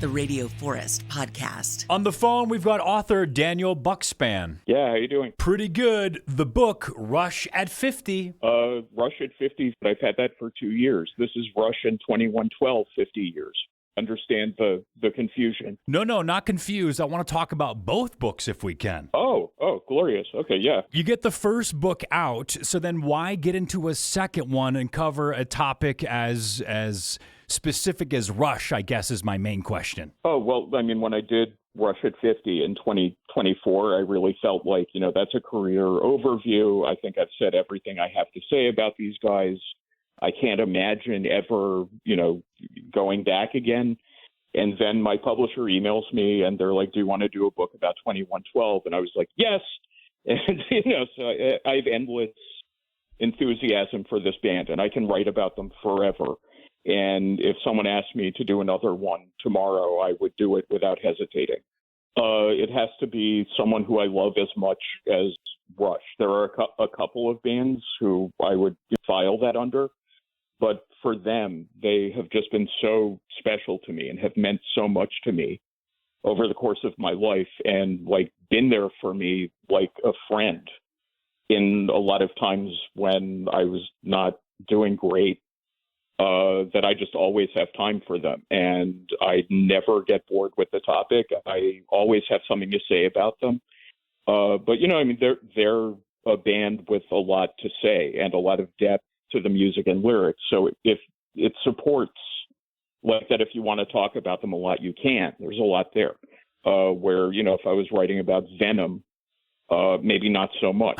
the Radio Forest podcast. On the phone, we've got author Daniel Bukszpan. Yeah, how you doing? Pretty good. The book, Rush at 50. Rush at 50, I've had that for 2 years. This is Rush in 2112, 50 years. Understand the confusion. No, not confused. I want to talk about both books if we can. Oh, glorious. Okay, yeah. You get the first book out, so then why get into a second one and cover a topic as specific as Rush, I guess, is my main question. Oh, well, I mean, when I did Rush at 50 in 2024, I really felt like, that's a career overview. I think I've said everything I have to say about these guys. I can't imagine ever, going back again. And then my publisher emails me and they're like, do you want to do a book about 2112? And I was like, yes. And, so I have endless enthusiasm for this band and I can write about them forever. And if someone asked me to do another one tomorrow, I would do it without hesitating. It has to be someone who I love as much as Rush. There are a couple of bands who I would file that under. But for them, they have just been so special to me and have meant so much to me over the course of my life and been there for me like a friend in a lot of times when I was not doing great, that I just always have time for them. And I never get bored with the topic. I always have something to say about them. But, they're a band with a lot to say and a lot of depth to the music and lyrics. So if it supports like that, if you want to talk about them a lot, you can. There's a lot there. Where, if I was writing about Venom, maybe not so much.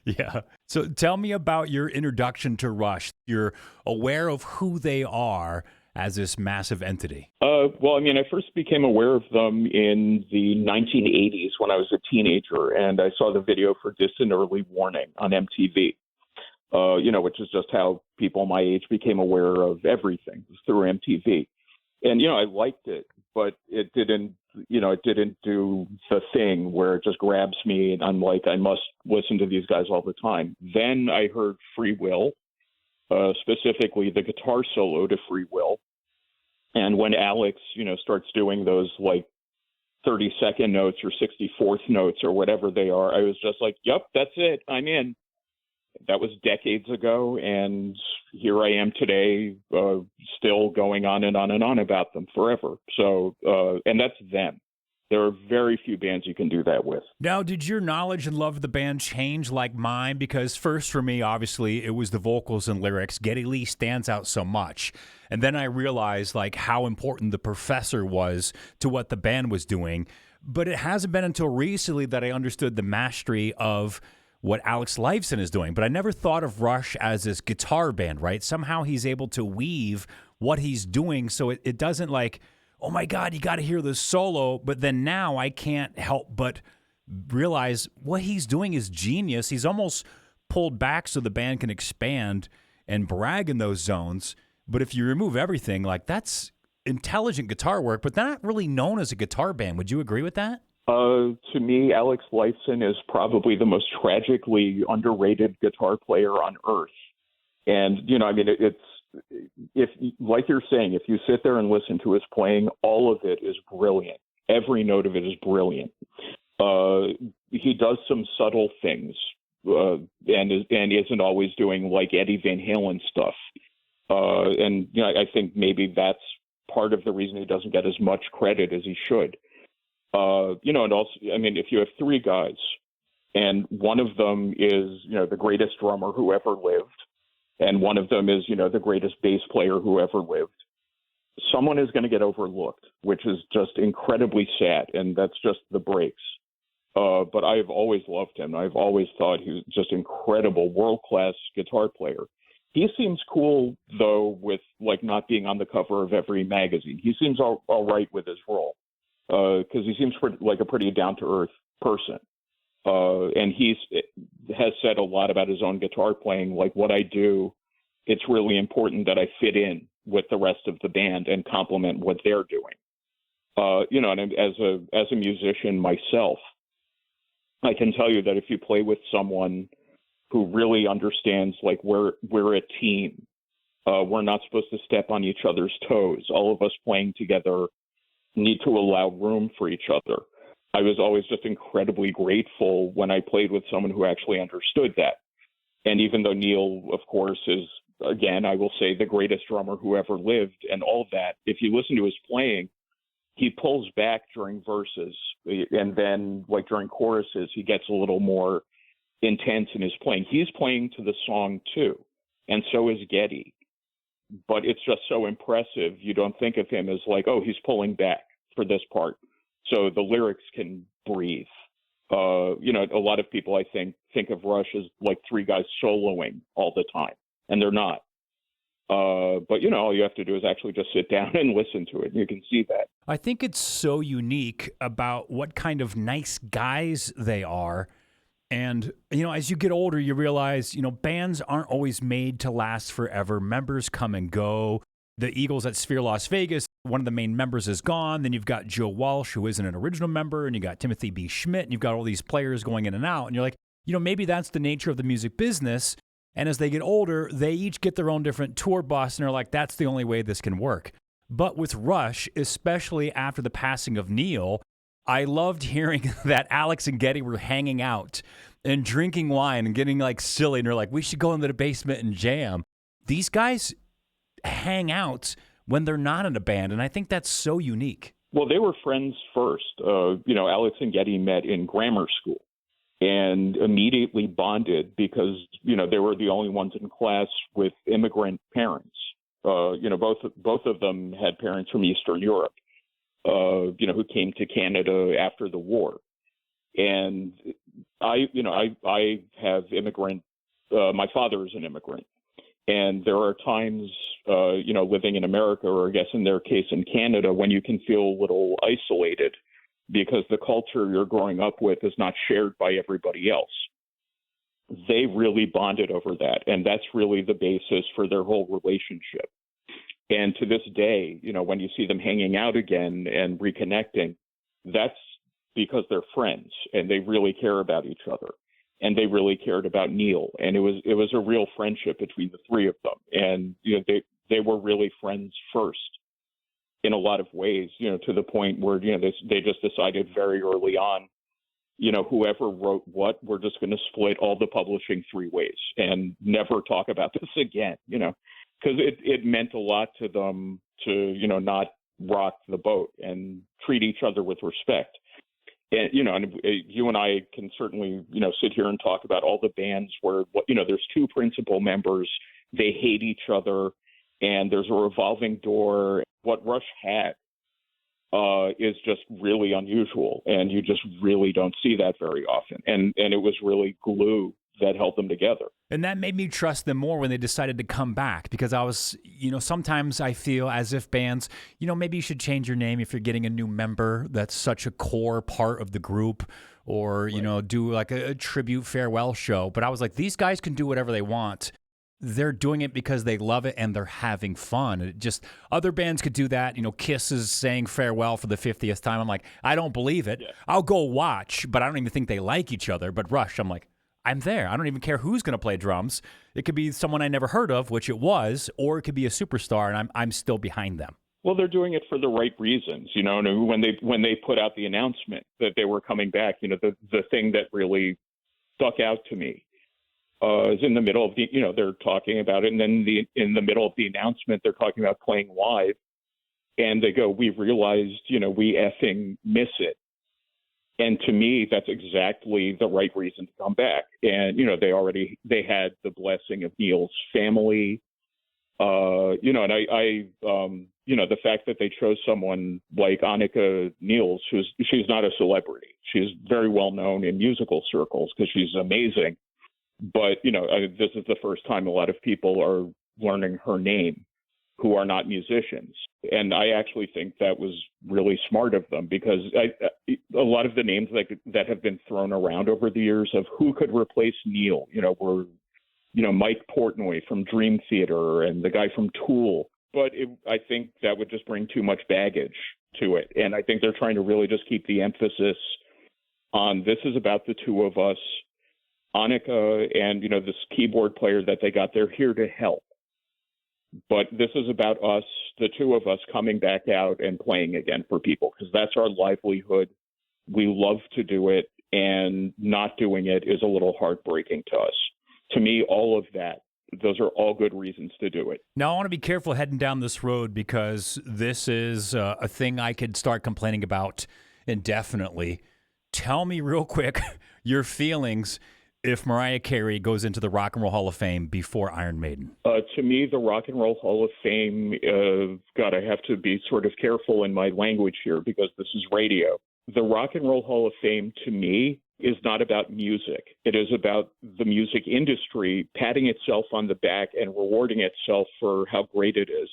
Yeah. So tell me about your introduction to Rush. You're aware of who they are as this massive entity. I first became aware of them in the 1980s when I was a teenager, and I saw the video for Distant Early Warning on MTV. Which is just how people my age became aware of everything through MTV. And, I liked it, but it didn't do the thing where it just grabs me and I'm like, I must listen to these guys all the time. Then I heard Free Will, specifically the guitar solo to Free Will. And when Alex, starts doing those 32nd notes or 64th notes or whatever they are, I was just like, yep, that's it. I'm in. That was decades ago, and here I am today, still going on and on and on about them forever. So, and that's them. There are very few bands you can do that with. Now, did your knowledge and love of the band change like mine? Because first for me, obviously, it was the vocals and lyrics. Geddy Lee stands out so much. And then I realized how important the professor was to what the band was doing. But it hasn't been until recently that I understood the mastery of what Alex Lifeson is doing. But I never thought of Rush as this guitar band, right? Somehow he's able to weave what he's doing so it doesn't oh my God, you got to hear this solo. But then now I can't help but realize what he's doing is genius. He's almost pulled back so the band can expand and brag in those zones. But if you remove everything, that's intelligent guitar work, but they're not really known as a guitar band. Would you agree with that? To me, Alex Lifeson is probably the most tragically underrated guitar player on earth. And, it's, if like you're saying, if you sit there and listen to his playing, all of it is brilliant. Every note of it is brilliant. He does some subtle things, and isn't always doing Eddie Van Halen stuff. I think maybe that's part of the reason he doesn't get as much credit as he should. And also, if you have three guys and one of them is, the greatest drummer who ever lived, and one of them is, the greatest bass player who ever lived, someone is going to get overlooked, which is just incredibly sad. And that's just the breaks. But I've always loved him. I've always thought he was just incredible, world-class guitar player. He seems cool, though, with not being on the cover of every magazine. He seems all right with his role. Because he seems like a pretty down-to-earth person. And has said a lot about his own guitar playing, what I do, it's really important that I fit in with the rest of the band and complement what they're doing. And as a musician myself, I can tell you that if you play with someone who really understands, we're a team, we're not supposed to step on each other's toes. All of us playing together need to allow room for each other. I was always just incredibly grateful when I played with someone who actually understood that. And even though Neil, of course, is, again, I will say the greatest drummer who ever lived and all of that, if you listen to his playing, he pulls back during verses. And then, like during choruses, he gets a little more intense in his playing. He's playing to the song, too. And so is Geddy. But it's just so impressive. You don't think of him as like, oh, he's pulling back for this part, so the lyrics can breathe. A lot of people, I think of Rush as like three guys soloing all the time, and they're not. But all you have to do is actually just sit down and listen to it, and you can see that. I think it's so unique about what kind of nice guys they are. And, as you get older, you realize, bands aren't always made to last forever. Members come and go. The Eagles at Sphere Las Vegas, one of the main members is gone. Then you've got Joe Walsh, who isn't an original member, and you got Timothy B. Schmidt, and you've got all these players going in and out. And you're like, maybe that's the nature of the music business. And as they get older, they each get their own different tour bus, and they're like, that's the only way this can work. But with Rush, especially after the passing of Neil, I loved hearing that Alex and Geddy were hanging out and drinking wine and getting like silly. And they're like, we should go into the basement and jam. These guys hang out when they're not in a band. And I think that's so unique. Well, they were friends first. Alex and Geddy met in grammar school and immediately bonded because, they were the only ones in class with immigrant parents. Both of them had parents from Eastern Europe. Who came to Canada after the war. And I have immigrant, my father is an immigrant. And there are times, living in America, or I guess in their case in Canada, when you can feel a little isolated because the culture you're growing up with is not shared by everybody else. They really bonded over that. And that's really the basis for their whole relationship. And to this day, when you see them hanging out again and reconnecting, that's because they're friends and they really care about each other. And they really cared about Neil. And it was a real friendship between the three of them. And, they were really friends first in a lot of ways, to the point where, they just decided very early on, whoever wrote what, we're just going to split all the publishing three ways and never talk about this again, because it meant a lot to them to, not rock the boat and treat each other with respect. And, you and I can certainly, sit here and talk about all the bands where, there's two principal members, they hate each other, and there's a revolving door. What Rush had is just really unusual, and you just really don't see that very often. And it was really glue that held them together. And that made me trust them more when they decided to come back, because I was, sometimes I feel as if bands, maybe you should change your name if you're getting a new member that's such a core part of the group, or, right, do like a tribute farewell show. But I was like, these guys can do whatever they want. They're doing it because they love it and they're having fun. It just, other bands could do that. Kiss is saying farewell for the 50th time. I'm like, I don't believe it. Yeah. I'll go watch, but I don't even think they like each other. But Rush, I'm like, I'm there. I don't even care who's going to play drums. It could be someone I never heard of, which it was, or it could be a superstar, and I'm still behind them. Well, they're doing it for the right reasons. When they put out the announcement that they were coming back, the thing that really stuck out to me is in the middle of they're talking about it, and then in the middle of the announcement, they're talking about playing live, and they go, "We've realized, we effing miss it." And to me, that's exactly the right reason to come back. And, they had the blessing of Neil's family, and the fact that they chose someone like Annika Niels, she's not a celebrity. She's very well known in musical circles because she's amazing. But, this is the first time a lot of people are learning her name who are not musicians. And I actually think that was really smart of them, because a lot of the names that have been thrown around over the years of who could replace Neil, were, Mike Portnoy from Dream Theater and the guy from Tool. But I think that would just bring too much baggage to it. And I think they're trying to really just keep the emphasis on, this is about the two of us. Annika and, this keyboard player that they got, they're here to help. But this is about us, the two of us, coming back out and playing again for people, because that's our livelihood. We love to do it, and not doing it is a little heartbreaking to us. To me, all of that, those are all good reasons to do it. Now, I want to be careful heading down this road because this is a thing I could start complaining about indefinitely. Tell me real quick your feelings if Mariah Carey goes into the Rock and Roll Hall of Fame before Iron Maiden. To me, the Rock and Roll Hall of Fame, God, I have to be sort of careful in my language here because this is radio. The Rock and Roll Hall of Fame, to me, is not about music. It is about the music industry patting itself on the back and rewarding itself for how great it is.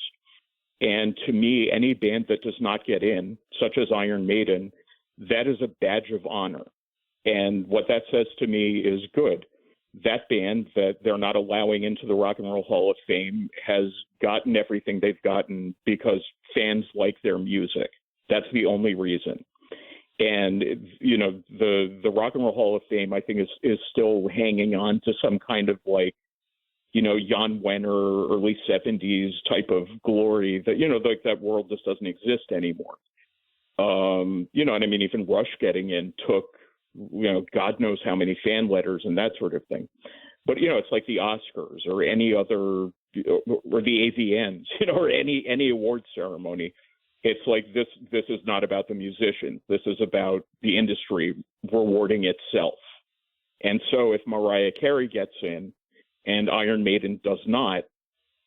And to me, any band that does not get in, such as Iron Maiden, that is a badge of honor. And what that says to me is good. That band that they're not allowing into the Rock and Roll Hall of Fame has gotten everything they've gotten because fans like their music. That's the only reason. And, you know, the Rock and Roll Hall of Fame, I think, is still hanging on to some kind of like, you know, Jan Wenner, early 70s type of glory that, you know, like that world just doesn't exist anymore. You know, and I mean, even Rush getting in took, you know, God knows how many fan letters and that sort of thing. But, you know, it's like the Oscars or any other, or the AVNs, you know, or any award ceremony. It's like this is not about the musicians. This is about the industry rewarding itself. And so if Mariah Carey gets in and Iron Maiden does not,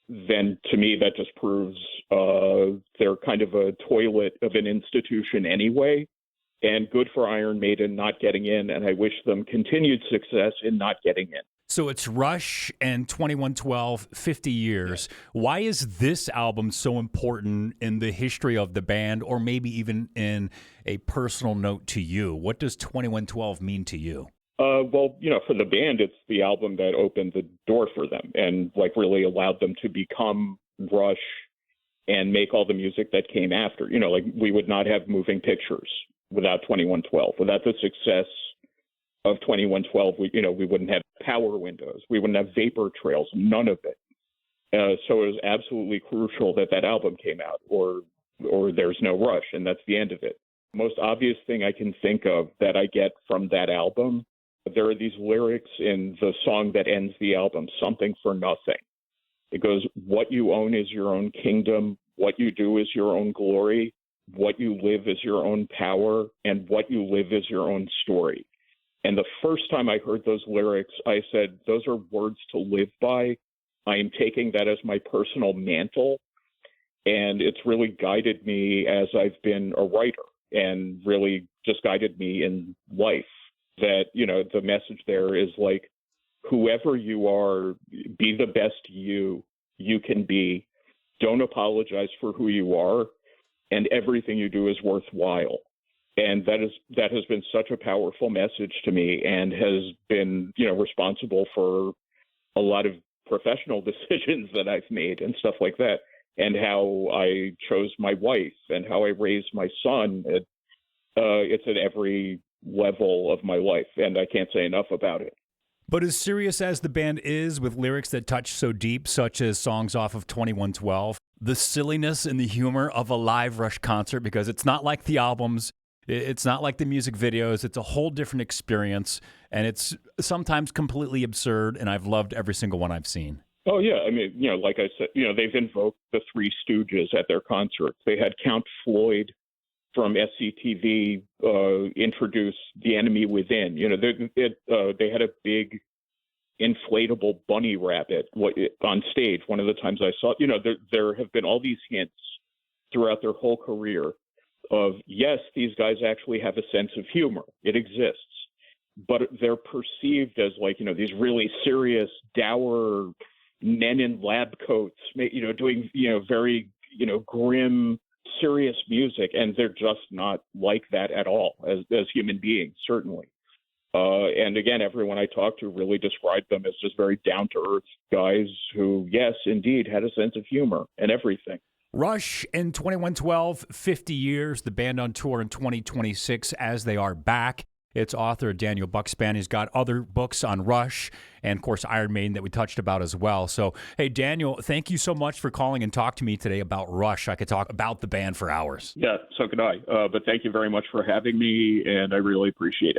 then to me that just proves they're kind of a toilet of an institution anyway. And good for Iron Maiden not getting in, and I wish them continued success in not getting in. So it's Rush and 2112, 50 years. Yeah. Why is this album so important in the history of the band, or maybe even in a personal note to you? What does 2112 mean to you? Well, you know, for the band, it's the album that opened the door for them and like really allowed them to become Rush and make all the music that came after. You know, like we would not have Moving Pictures without 2112. Without the success of 2112, we wouldn't have Power Windows. We wouldn't have Vapor Trails, none of it. So it was absolutely crucial that that album came out, or there's no Rush, and that's the end of it. Most obvious thing I can think of that I get from that album, there are these lyrics in the song that ends the album, Something for Nothing. It goes, what you own is your own kingdom, what you do is your own glory, what you live is your own power, and what you live is your own story. And the first time I heard those lyrics, I said, those are words to live by. I am taking that as my personal mantle. And it's really guided me as I've been a writer and really just guided me in life. That, you know, the message there is like, whoever you are, be the best you can be. Don't apologize for who you are. And everything you do is worthwhile. And that has been such a powerful message to me and has been, you know, responsible for a lot of professional decisions that I've made and stuff like that, and how I chose my wife and how I raised my son. It's at every level of my life, and I can't say enough about it. But as serious as the band is, with lyrics that touch so deep, such as songs off of 2112, the silliness and the humor of a live Rush concert, because it's not like the albums, it's not like the music videos, it's a whole different experience, and it's sometimes completely absurd, and I've loved every single one I've seen. Oh, yeah. I mean, you know, like I said, you know, they've invoked the Three Stooges at their concerts. They had Count Floyd from SCTV introduce The Enemy Within. You know, they had a big inflatable bunny rabbit on stage. One of the times I saw, you know, there have been all these hints throughout their whole career of, yes, these guys actually have a sense of humor. It exists. But they're perceived as like, you know, these really serious, dour men in lab coats, you know, doing, you know, very, you know, grim, serious music. And they're just not like that at all as human beings, certainly. And again, everyone I talked to really described them as just very down-to-earth guys who, yes, indeed, had a sense of humor and everything. Rush in 2112, 50 years, the band on tour in 2026 as they are back. It's author Daniel Bukszpan. He's got other books on Rush and, of course, Iron Maiden that we touched about as well. So, hey, Daniel, thank you so much for calling and talk to me today about Rush. I could talk about the band for hours. Yeah, so could I. But thank you very much for having me, and I really appreciate it.